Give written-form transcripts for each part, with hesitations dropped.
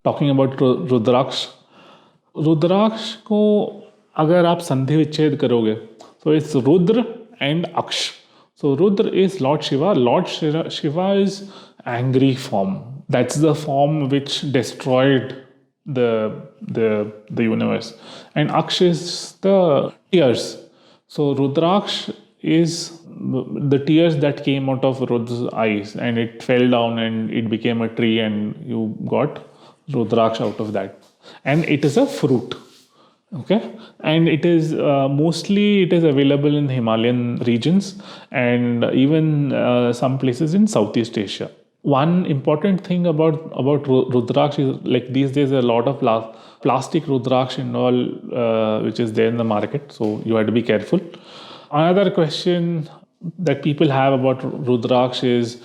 Talking about रुद्राक्ष, रुद्राक्ष को अगर आप संधि विच्छेद करोगे तो इट्स रुद्र एंड अक्ष. So Rudra is Lord Shiva. Lord Shiva is angry form. That's the form which destroyed the universe. And Aksh is the tears. So Rudraksh is the tears that came out of Rudra's eyes, and it fell down and it became a tree, and you got Rudraksh out of that. And it is a fruit. Okay, and it is mostly it is available in Himalayan regions and even some places in Southeast Asia. One important thing about Rudraksh is, like, these days there are a lot of plastic Rudraksh and all which is there in the market, so you have to be careful. Another question that people have about Rudraksh is,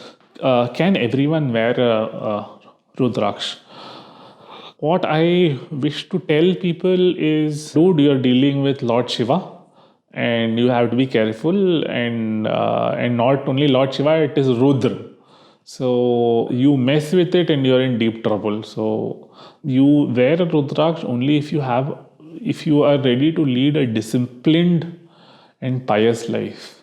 can everyone wear a Rudraksh? What I wish to tell people is, dude, you're dealing with Lord Shiva, and you have to be careful. And not only Lord Shiva, it is Rudra. So you mess with it, and you're in deep trouble. So you wear a Rudraksh only if you are ready to lead a disciplined and pious life.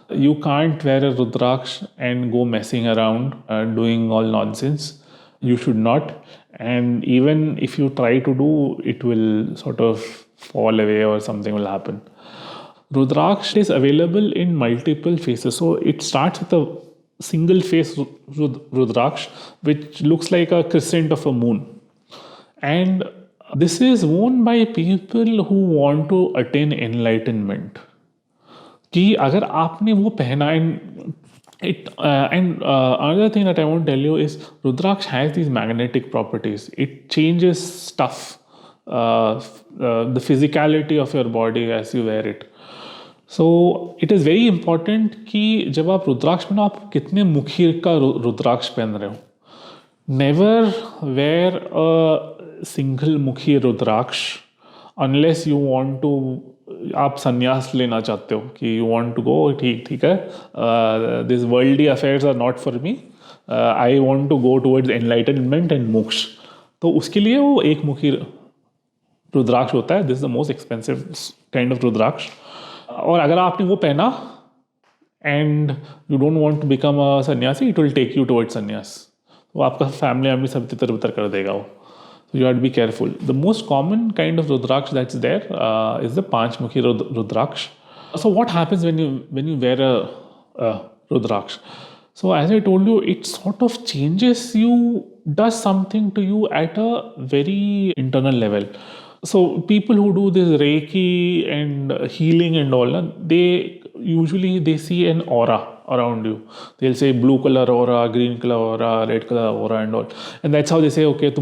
You can't wear a Rudraksh and go messing around, doing all nonsense. You should not. And even if you try to do, it will sort of fall away or something will happen. Rudraksh is available in multiple faces. So it starts with a single face Rudraksh, which looks like a crescent of a moon. And this is worn by people who want to attain enlightenment. कि अगर आपने वो पहना, and another thing that I want to tell you is Rudraksh has these magnetic properties. It changes stuff, the physicality of your body as you wear it. So it is very important कि जब आप रुद्राक्ष पहनो, आप कितने मुखी का रुद्राक्ष पहन रहे हो. Never wear a single मुखी रुद्राक्ष unless you want to, आप संन्यास लेना चाहते हो कि यू वांट टू गो, ठीक है, this worldly affairs are not for me, I want to go towards enlightenment and moksha. तो उसके लिए वो एक मुखी रुद्राक्ष होता है. This is the most expensive kind of rudraksha. और अगर आपने वो पहना and you don't want to become a sannyasi, it will take you towards sannyas. वो आपका फैमिली सब तितर बितर कर देगा वो. So you have to be careful. The most common kind of Rudraksh that's there is the Panchmukhi Rudraksh. So what happens when you wear a Rudraksh? So as I told you, it sort of changes you, does something to you at a very internal level. So people who do this Reiki and healing and all, they usually see an aura around you. They'll say blue color aura, green color aura, red color aura and all. And that's how they say, okay,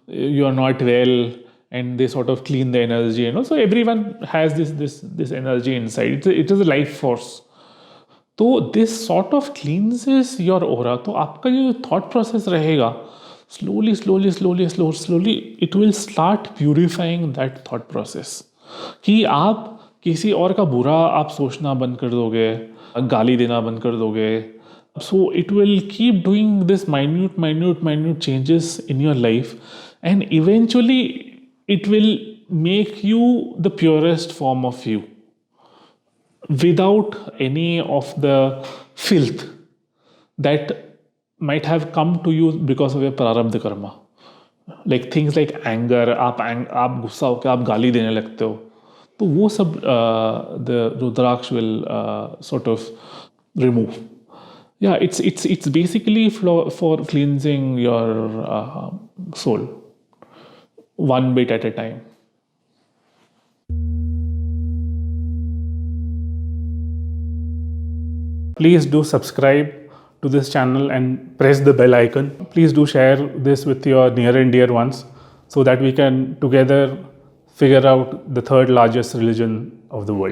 you are not well, and they sort of clean the energy, you know. So everyone has this energy inside. It is a life force. So this sort of cleanses your aura. तो आपका जो thought process रहेगा, slowly it will start purifying that thought process. कि आप किसी और का बुरा आप सोचना बंद कर दोगे, गाली देना बंद कर दोगे. So it will keep doing this minute changes in your life, and eventually it will make you the purest form of you without any of the filth that might have come to you because of your prarabdha karma. Like things like anger, आप गुस्सा होकर आप गाली देने लगते हो, तो वो सब the Rudraksh will sort of remove. Yeah, it's basically for cleansing your soul, one bit at a time. Please do subscribe to this channel and press the bell icon. Please do share this with your near and dear ones so that we can together figure out the third largest religion of the world.